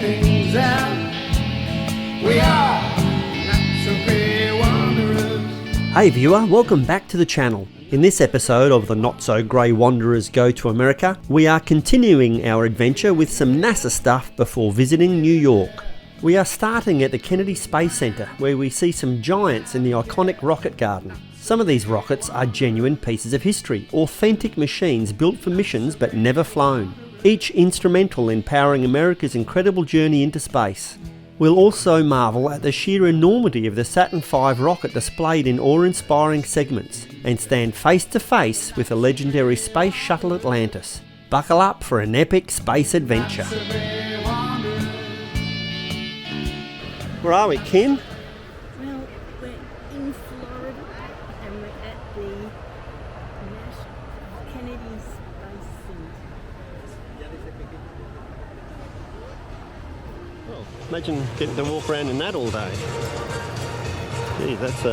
things out. We are not so grey wanderers. Hey viewer, welcome back to the channel. In this episode of the Not So Grey Wanderers Go to America, we are continuing our adventure with some NASA stuff before visiting New York. We are starting at the Kennedy Space Center, where we see some giants in the iconic rocket garden. Some of these rockets are genuine pieces of history, authentic machines built for missions but never flown, each instrumental in powering America's incredible journey into space. We'll also marvel at the sheer enormity of the Saturn V rocket displayed in awe-inspiring segments, and stand face to face with the legendary space shuttle Atlantis. Buckle up for an epic space adventure. Where are we, Ken? Well, we're in Florida and we're at the Kennedy Space Centre. Well, imagine getting to walk around in that all day. Gee, that's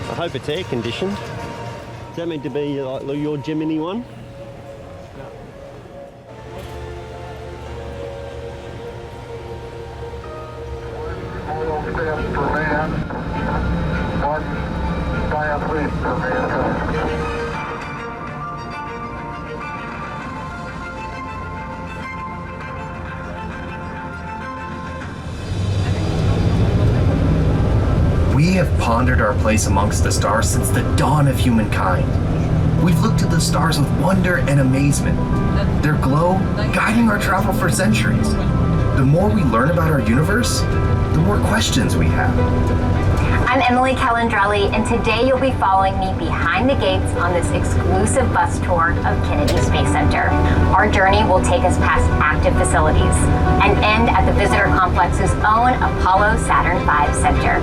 I hope it's air conditioned. Does that mean to be like your Gemini one? We have pondered our place amongst the stars since the dawn of humankind. We've looked at the stars with wonder and amazement, their glow guiding our travel for centuries. The more we learn about our universe, the more questions we have. I'm Emily Calandrelli, and today you'll be following me behind the gates on this exclusive bus tour of Kennedy Space Center. Our journey will take us past active facilities and end at the visitor complex's own Apollo Saturn V Center.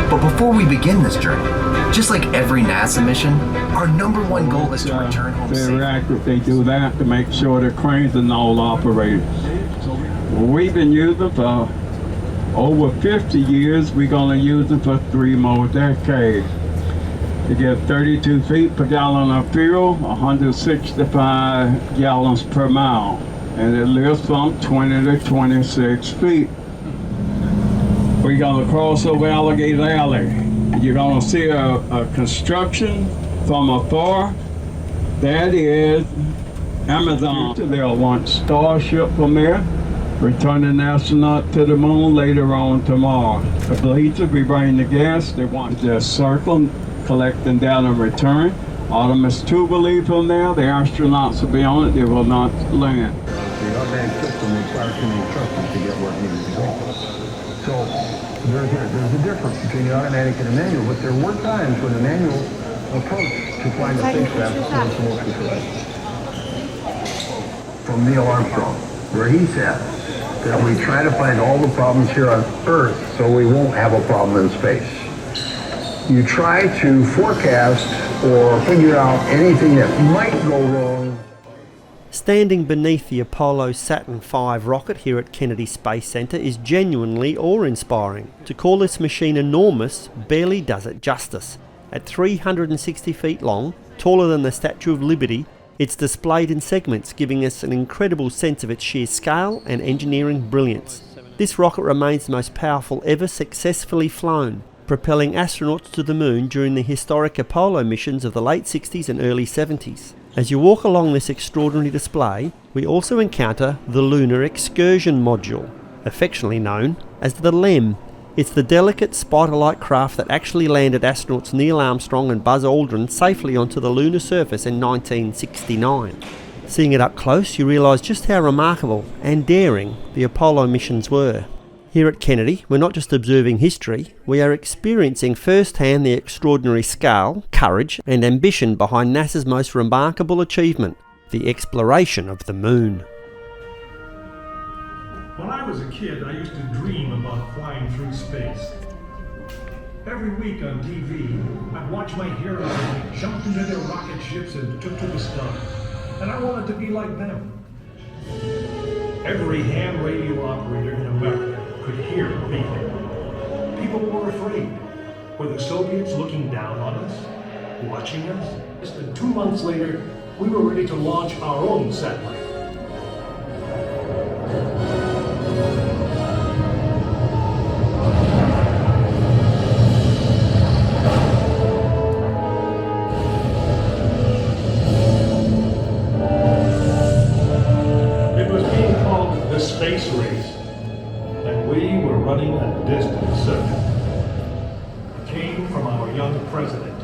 But before we begin this journey, just like every NASA mission, our number one goal is to return home very safely. active. They do that to make sure the cranes are all operated. We've been using for over 50 years. We're going to use it for 3 more decades. You get 32 feet per gallon of fuel, 165 gallons per mile, and it lifts from 20 to 26 feet. We're going to cross over Alligator Alley. You're going to see a construction from afar. That is Amazon. They'll launch Starship from there, return an astronaut to the moon later on tomorrow. The bleachers, we bring the gas. They want to just circle, collecting down and return. Artemis 2 will leave from there. The astronauts will be on it. They will not land. The automatic system requires too many trusses to get where it needs to go. So there's a difference between the automatic and the manual, but there were times when the manual approach to flying the spacecraft was the most efficient. From Neil Armstrong, where he said that we try to find all the problems here on Earth so we won't have a problem in space. You try to forecast or figure out anything that might go wrong. Standing beneath the Apollo Saturn V rocket here at Kennedy Space Center is genuinely awe-inspiring. To call this machine enormous barely does it justice. At 360 feet long, taller than the Statue of Liberty, it's displayed in segments, giving us an incredible sense of its sheer scale and engineering brilliance. This rocket remains the most powerful ever successfully flown, propelling astronauts to the moon during the historic Apollo missions of the late 60s and early 70s. As you walk along this extraordinary display, we also encounter the Lunar Excursion Module, affectionately known as the LEM. It's the delicate spider-like craft that actually landed astronauts Neil Armstrong and Buzz Aldrin safely onto the lunar surface in 1969. Seeing it up close, you realise just how remarkable and daring the Apollo missions were. Here at Kennedy, we're not just observing history, we are experiencing firsthand the extraordinary scale, courage and ambition behind NASA's most remarkable achievement, the exploration of the moon. When I was a kid, I used to dream about flying through space. Every week on TV, I'd watch my heroes as they jumped into their rocket ships and took to the stars. And I wanted to be like them. Every ham radio operator in America could hear beeping. People were afraid. Were the Soviets looking down on us? Watching us? Less than 2 months later, we were ready to launch our own satellite. president.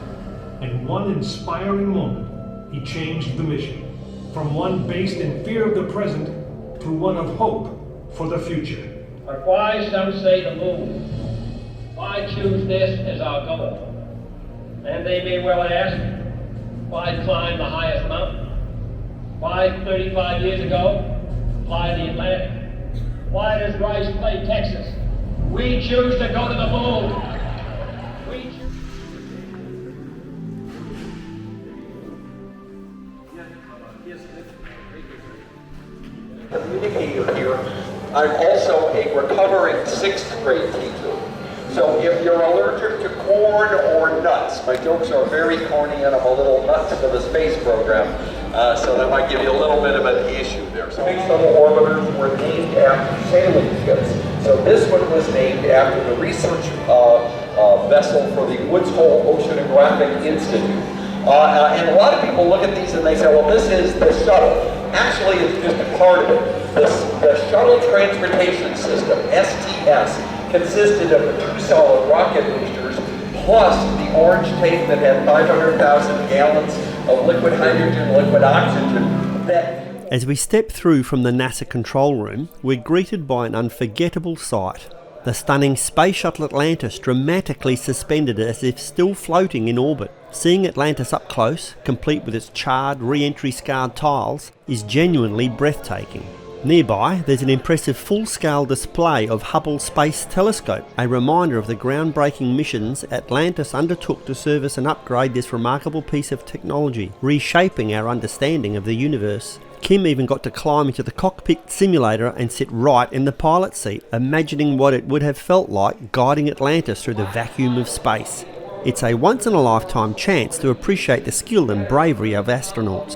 In one inspiring moment, he changed the mission from one based in fear of the present to one of hope for the future. But why, some say, the moon? Why choose this as our goal? And they may well ask, why climb the highest mountain? Why, 35 years ago, fly the Atlantic? Why does Rice play Texas? We choose to go to the moon. We choose. Communicator here. I'm also a recovering 6th grade teacher. So if you're allergic to corn or nuts, my jokes are very corny and I'm a little nuts for the space program, so that might give you a little bit of an issue there. Space shuttle orbiters were named after sailing ships. So this one was named after the research vessel for the Woods Hole Oceanographic Institute. And a lot of people look at these and they say, well, this is the shuttle. Actually, it's just a part of it. The Shuttle Transportation System, STS, consisted of the 2 solid rocket boosters plus the orange tank that had 500,000 gallons of liquid hydrogen, liquid oxygen. As we step through from the NASA control room, we're greeted by an unforgettable sight. The stunning Space Shuttle Atlantis dramatically suspended as if still floating in orbit. Seeing Atlantis up close, complete with its charred, re-entry scarred tiles, is genuinely breathtaking. Nearby, there's an impressive full-scale display of Hubble Space Telescope, a reminder of the groundbreaking missions Atlantis undertook to service and upgrade this remarkable piece of technology, reshaping our understanding of the universe. Kim even got to climb into the cockpit simulator and sit right in the pilot seat, imagining what it would have felt like guiding Atlantis through the vacuum of space. It's a once-in-a-lifetime chance to appreciate the skill and bravery of astronauts.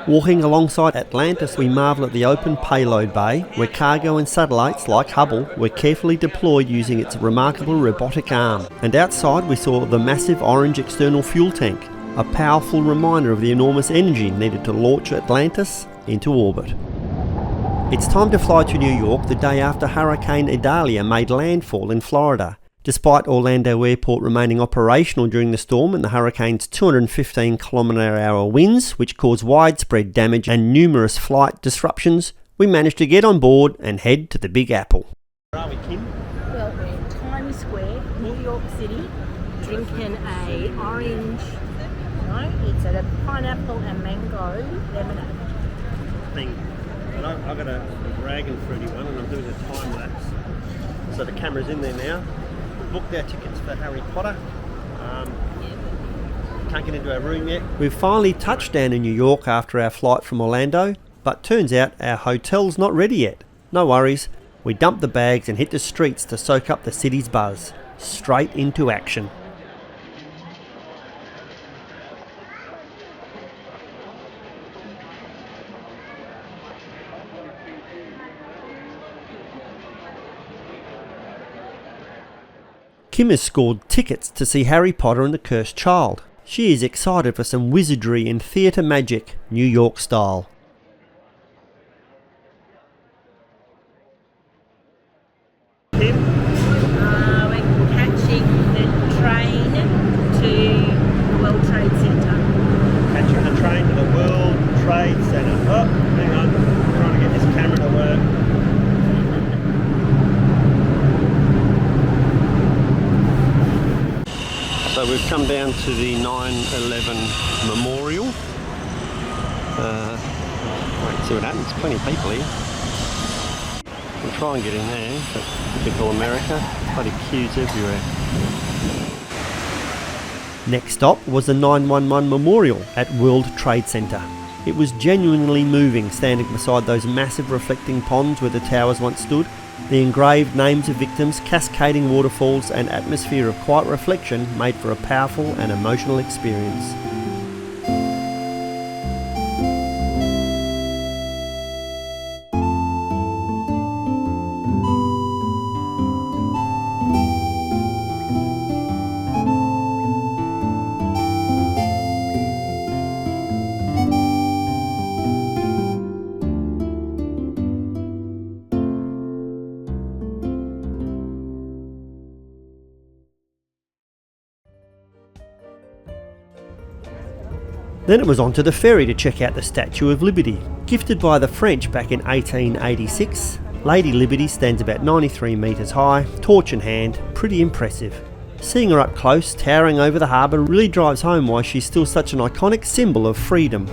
Walking alongside Atlantis, we marvel at the open payload bay, where cargo and satellites, like Hubble, were carefully deployed using its remarkable robotic arm. And outside we saw the massive orange external fuel tank, a powerful reminder of the enormous energy needed to launch Atlantis into orbit. It's time to fly to New York the day after Hurricane Idalia made landfall in Florida. Despite Orlando Airport remaining operational during the storm and the hurricane's 215 km/h winds, which caused widespread damage and numerous flight disruptions, we managed to get on board and head to the Big Apple. Where are we, Kim? Well, we're in Times Square, New York City, drinking a orange, no, it's a pineapple and mango lemonade. Thing. I've got a dragon fruity one and I'm doing a time lapse. So the camera's in there now. We booked our tickets for Harry Potter. Can't get into our room yet. We've finally touched down in New York after our flight from Orlando, but turns out our hotel's not ready yet. No worries, we dumped the bags and hit the streets to soak up the city's buzz. Straight into action. Kim has scored tickets to see Harry Potter and the Cursed Child. She is excited for some wizardry and theatre magic, New York style. Kim? We're catching the train to the World Trade Centre. Catching the train to the World Trade Centre. Oh, hang on, I'm trying to get this camera to work. So we've come down to the 9/11 memorial. Wait, see what happens. Plenty of people here. We'll try and get in there, but typical America, bloody queues everywhere. Next stop was the 9/11 memorial at World Trade Centre. It was genuinely moving standing beside those massive reflecting ponds where the towers once stood. The engraved names of victims, cascading waterfalls and atmosphere of quiet reflection made for a powerful and emotional experience. Then it was on to the ferry to check out the Statue of Liberty. Gifted by the French back in 1886, Lady Liberty stands about 93 metres high, torch in hand, pretty impressive. Seeing her up close, towering over the harbour, really drives home why she's still such an iconic symbol of freedom.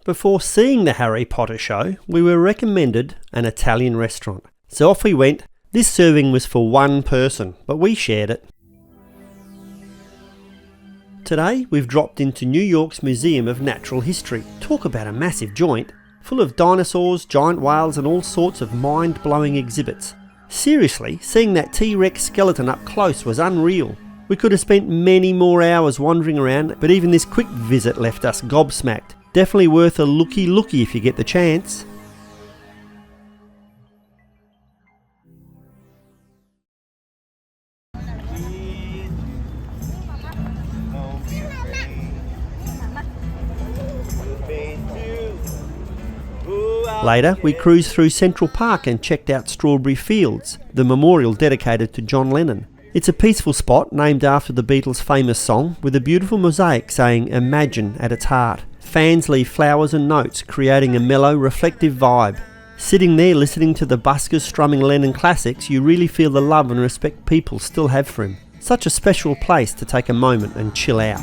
Before seeing the Harry Potter show, we were recommended an Italian restaurant. So off we went. This serving was for one person, but we shared it. Today we've dropped into New York's Museum of Natural History. Talk about a massive joint, full of dinosaurs, giant whales and all sorts of mind-blowing exhibits. Seriously, seeing that T-Rex skeleton up close was unreal. We could have spent many more hours wandering around, but even this quick visit left us gobsmacked. Definitely worth a looky if you get the chance. Later, we cruised through Central Park and checked out Strawberry Fields, the memorial dedicated to John Lennon. It's a peaceful spot named after the Beatles' famous song, with a beautiful mosaic saying "Imagine" at its heart. Fans leave flowers and notes, creating a mellow, reflective vibe. Sitting there listening to the buskers strumming Lennon classics, you really feel the love and respect people still have for him. Such a special place to take a moment and chill out.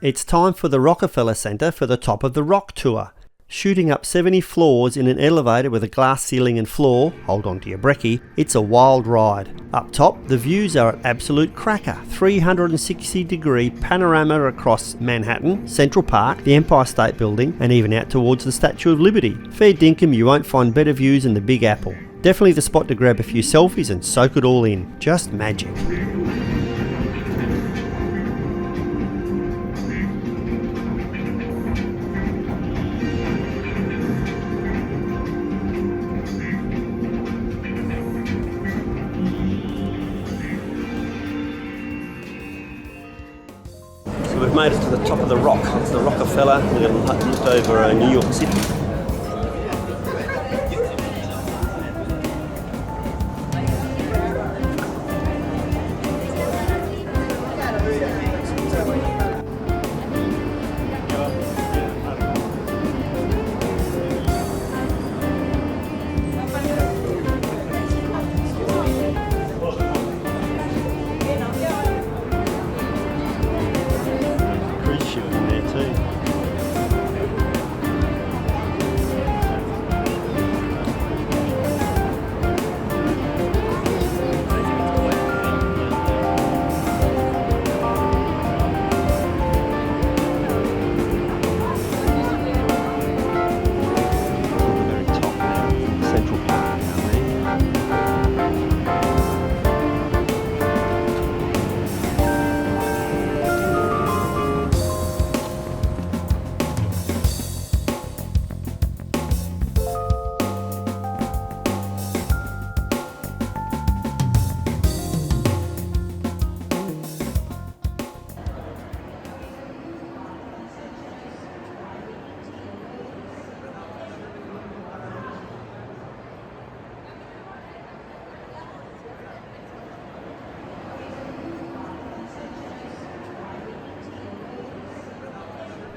It's time for the Rockefeller Centre for the Top of the Rock tour. Shooting up 70 floors in an elevator with a glass ceiling and floor, hold on to your brekkie, it's a wild ride. Up top, the views are an absolute cracker. 360-degree panorama across Manhattan, Central Park, the Empire State Building, and even out towards the Statue of Liberty. Fair dinkum, you won't find better views in the Big Apple. Definitely the spot to grab a few selfies and soak it all in. Just magic. We've made it to the top of the rock. It's the Rockefeller. We're going to look over New York City.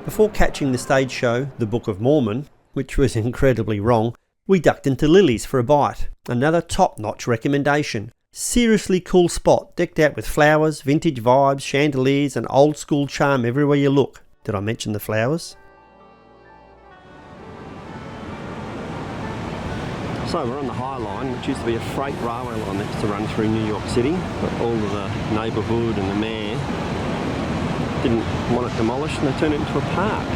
Before catching the stage show, The Book of Mormon, which was incredibly wrong, we ducked into Lillie's for a bite. Another top-notch recommendation. Seriously cool spot, decked out with flowers, vintage vibes, chandeliers and old-school charm everywhere you look. Did I mention the flowers? So we're on the High Line, which used to be a freight railway line that used to run through New York City, but all of the neighbourhood and the mayor didn't want it demolished and they turned it into a park.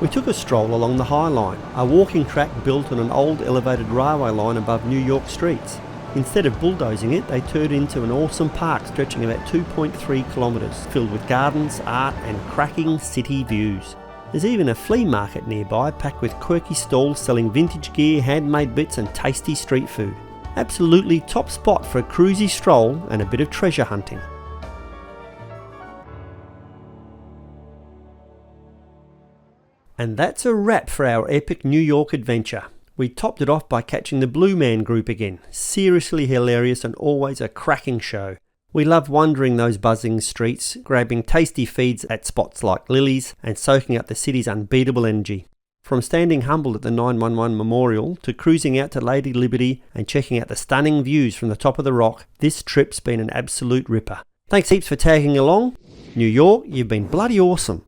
We took a stroll along the High Line, a walking track built on an old elevated railway line above New York streets. Instead of bulldozing it, they turned into an awesome park stretching about 2.3 kilometres, filled with gardens, art and cracking city views. There's even a flea market nearby packed with quirky stalls selling vintage gear, handmade bits and tasty street food. Absolutely top spot for a cruisy stroll and a bit of treasure hunting. And that's a wrap for our epic New York adventure. We topped it off by catching the Blue Man Group again. Seriously hilarious and always a cracking show. We love wandering those buzzing streets, grabbing tasty feeds at spots like Lillie's and soaking up the city's unbeatable energy. From standing humbled at the 911 Memorial to cruising out to Lady Liberty and checking out the stunning views from the top of the rock, this trip's been an absolute ripper. Thanks heaps for tagging along. New York, you've been bloody awesome.